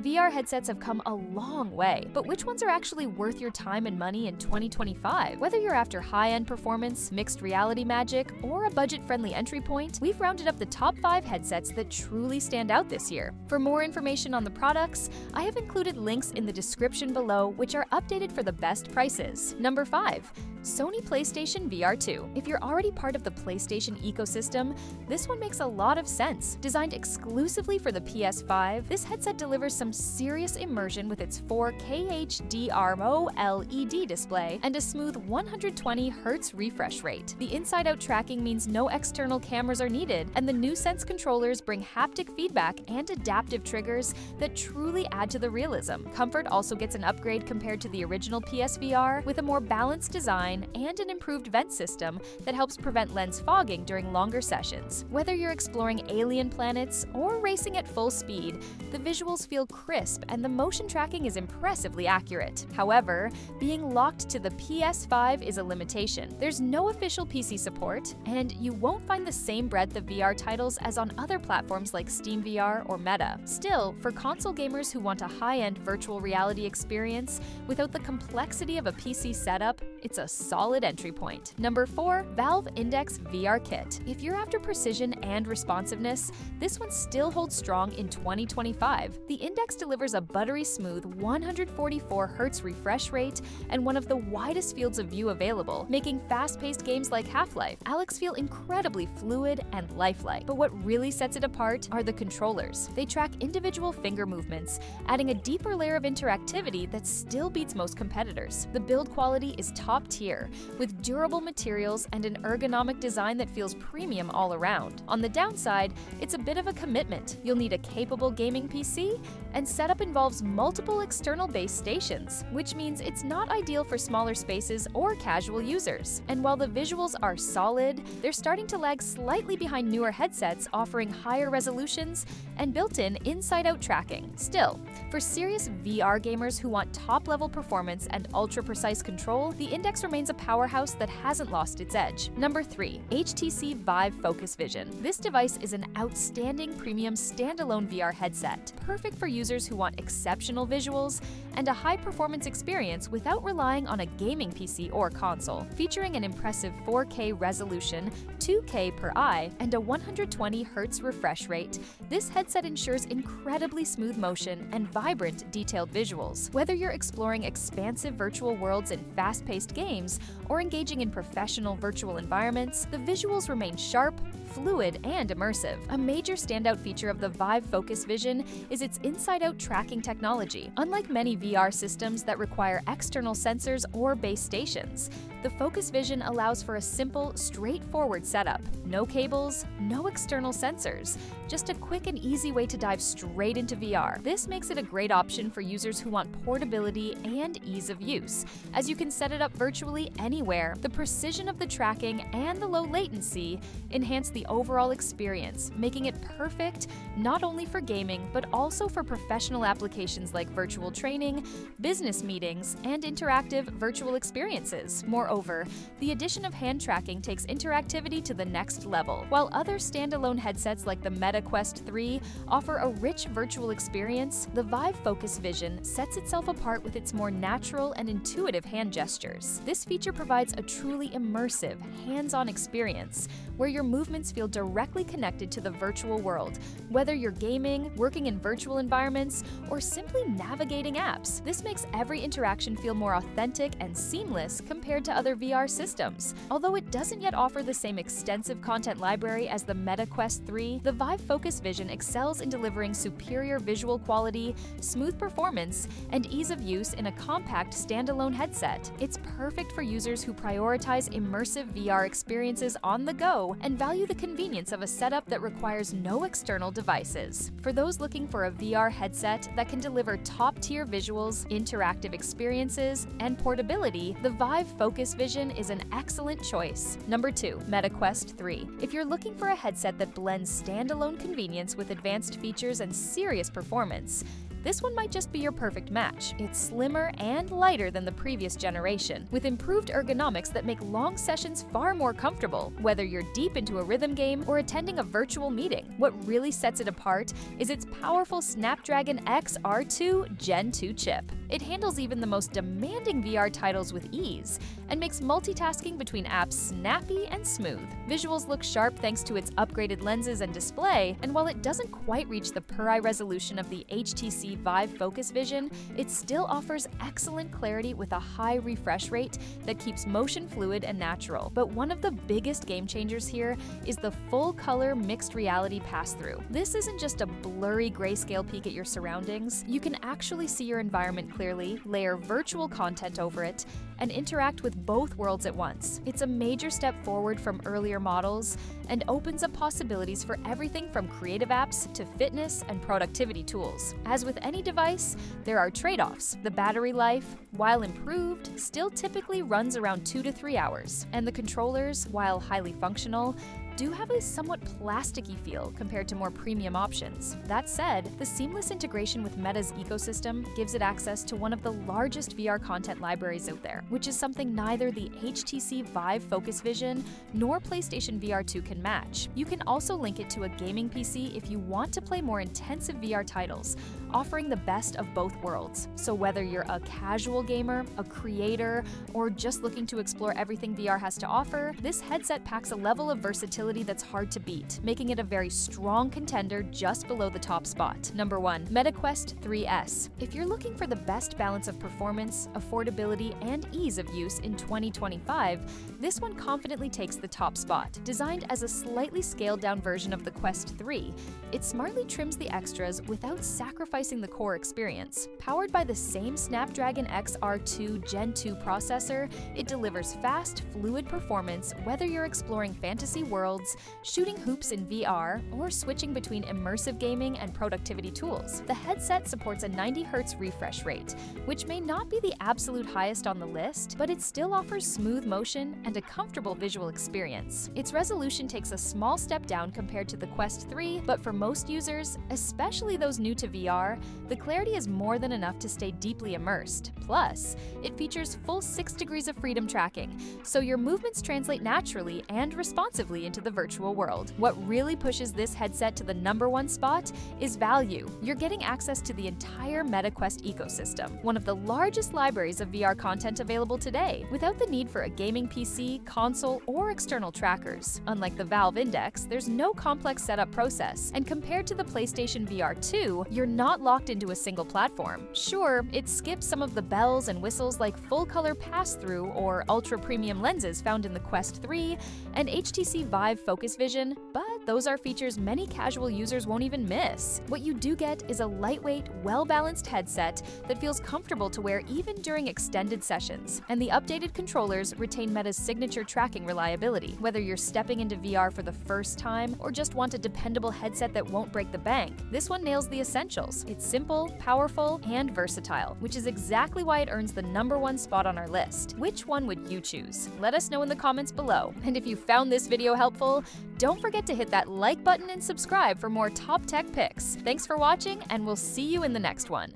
VR headsets have come a long way, but which ones are actually worth your time and money in 2025? Whether you're after high-end performance, mixed reality magic, or a budget-friendly entry point, we've rounded up the top 5 headsets that truly stand out this year. For more information on the products, I have included links in the description below, which are updated for the best prices. Number 5. Sony PlayStation VR2. If you're already part of the PlayStation ecosystem, this one makes a lot of sense. Designed exclusively for the PS5, this headset delivers some serious immersion with its 4K HDR OLED display and a smooth 120Hz refresh rate. The inside-out tracking means no external cameras are needed, and the new Sense controllers bring haptic feedback and adaptive triggers that truly add to the realism. Comfort also gets an upgrade compared to the original PSVR, with a more balanced design and an improved vent system that helps prevent lens fogging during longer sessions. Whether you're exploring alien planets or racing at full speed, the visuals feel crisp and the motion tracking is impressively accurate. However, being locked to the PS5 is a limitation. There's no official PC support, and you won't find the same breadth of VR titles as on other platforms like Steam VR or Meta. Still, for console gamers who want a high-end virtual reality experience without the complexity of a PC setup, it's a solid entry point. Number 4. Valve Index VR Kit. If you're after precision and responsiveness, this one still holds strong in 2025. The Index delivers a buttery smooth 144Hz refresh rate and one of the widest fields of view available, making fast-paced games like Half-Life Alyx feel incredibly fluid and lifelike. But what really sets it apart are the controllers. They track individual finger movements, adding a deeper layer of interactivity that still beats most competitors. The build quality is top tier, with durable materials and an ergonomic design that feels premium all around. On the downside, it's a bit of a commitment. You'll need a capable gaming PC, and setup involves multiple external base stations, which means it's not ideal for smaller spaces or casual users. And while the visuals are solid, they're starting to lag slightly behind newer headsets offering higher resolutions and built-in inside-out tracking. Still, for serious VR gamers who want top-level performance and ultra-precise control, the Index remains a powerhouse that hasn't lost its edge. Number 3. HTC Vive Focus Vision. This device is an outstanding premium standalone VR headset, perfect for users who want exceptional visuals and a high-performance experience without relying on a gaming PC or console. Featuring an impressive 4K resolution, 2K per eye, and a 120Hz refresh rate, this headset ensures incredibly smooth motion and vibrant, detailed visuals. Whether you're exploring expansive virtual worlds in fast-paced games or engaging in professional virtual environments, the visuals remain sharp, fluid, and immersive. A major standout feature of the Vive Focus Vision is its inside-out tracking technology. Unlike many VR systems that require external sensors or base stations, the Focus Vision allows for a simple, straightforward setup. No cables, no external sensors, just a quick and easy way to dive straight into VR. This makes it a great option for users who want portability and ease of use, as you can set it up virtually anywhere. The precision of the tracking and the low latency enhance the overall experience, making it perfect not only for gaming, but also for professional applications like virtual training, business meetings, and interactive virtual experiences. Moreover, the addition of hand tracking takes interactivity to the next level. While other standalone headsets like the Meta Quest 3 offer a rich virtual experience, the Vive Focus Vision sets itself apart with its more natural and intuitive hand gestures. This feature provides a truly immersive, hands-on experience where your movements feel directly connected to the virtual world, whether you're gaming, working in virtual environments, or simply navigating apps. This makes every interaction feel more authentic and seamless compared to other VR systems. Although it doesn't yet offer the same extensive content library as the Meta Quest 3, the Vive Focus Vision excels in delivering superior visual quality, smooth performance, and ease of use in a compact standalone headset. It's perfect for users who prioritize immersive VR experiences on the go and value the convenience of a setup that requires no external devices. For those looking for a VR headset that can deliver top-tier visuals, interactive experiences, and portability, the Vive Focus Vision is an excellent choice. Number 2. Meta Quest 3. If you're looking for a headset that blends standalone convenience with advanced features and serious performance, this one might just be your perfect match. It's slimmer and lighter than the previous generation, with improved ergonomics that make long sessions far more comfortable, whether you're deep into a rhythm game or attending a virtual meeting. What really sets it apart is its powerful Snapdragon XR2 Gen 2 chip. It handles even the most demanding VR titles with ease and makes multitasking between apps snappy and smooth. Visuals look sharp thanks to its upgraded lenses and display, and while it doesn't quite reach the per-eye resolution of the HTC Vive Focus Vision, it still offers excellent clarity with a high refresh rate that keeps motion fluid and natural. But one of the biggest game changers here is the full-color mixed reality pass-through. This isn't just a blurry grayscale peek at your surroundings. You can actually see your environment clearly, layer virtual content over it, and interact with both worlds at once. It's a major step forward from earlier models and opens up possibilities for everything from creative apps to fitness and productivity tools. As with any device, there are trade-offs. The battery life, while improved, still typically runs around 2 to 3 hours, and the controllers, while highly functional, do have a somewhat plasticky feel compared to more premium options. That said, the seamless integration with Meta's ecosystem gives it access to one of the largest VR content libraries out there, which is something neither the HTC Vive Focus Vision nor PlayStation VR2 can match. You can also link it to a gaming PC if you want to play more intensive VR titles, offering the best of both worlds. So whether you're a casual gamer, a creator, or just looking to explore everything VR has to offer, this headset packs a level of versatility that's hard to beat, making it a very strong contender just below the top spot. Number 1. MetaQuest 3S. If you're looking for the best balance of performance, affordability, and ease of use in 2025, this one confidently takes the top spot. Designed as a slightly scaled-down version of the Quest 3, it smartly trims the extras without sacrificing the core experience. Powered by the same Snapdragon XR2 Gen 2 processor, it delivers fast, fluid performance whether you're exploring fantasy worlds, shooting hoops in VR, or switching between immersive gaming and productivity tools. The headset supports a 90Hz refresh rate, which may not be the absolute highest on the list, but it still offers smooth motion and a comfortable visual experience. Its resolution takes a small step down compared to the Quest 3, but for most users, especially those new to VR, the clarity is more than enough to stay deeply immersed. Plus, it features full 6 degrees of freedom tracking, so your movements translate naturally and responsively into the virtual world. What really pushes this headset to the #1 spot is value. You're getting access to the entire MetaQuest ecosystem, one of the largest libraries of VR content available today, without the need for a gaming PC, console, or external trackers. Unlike the Valve Index, there's no complex setup process, and compared to the PlayStation VR2, you're not locked into a single platform. Sure, it skips some of the bells and whistles like full-color pass-through or ultra-premium lenses found in the Quest 3 and HTC Vive Focus Vision, but those are features many casual users won't even miss. What you do get is a lightweight, well-balanced headset that feels comfortable to wear even during extended sessions. And the updated controllers retain Meta's signature tracking reliability. Whether you're stepping into VR for the first time or just want a dependable headset that won't break the bank, this one nails the essentials. It's simple, powerful, and versatile, which is exactly why it earns the #1 spot on our list. Which one would you choose? Let us know in the comments below. And if you found this video helpful, don't forget to hit that like button and subscribe for more top tech picks. Thanks for watching, and we'll see you in the next one.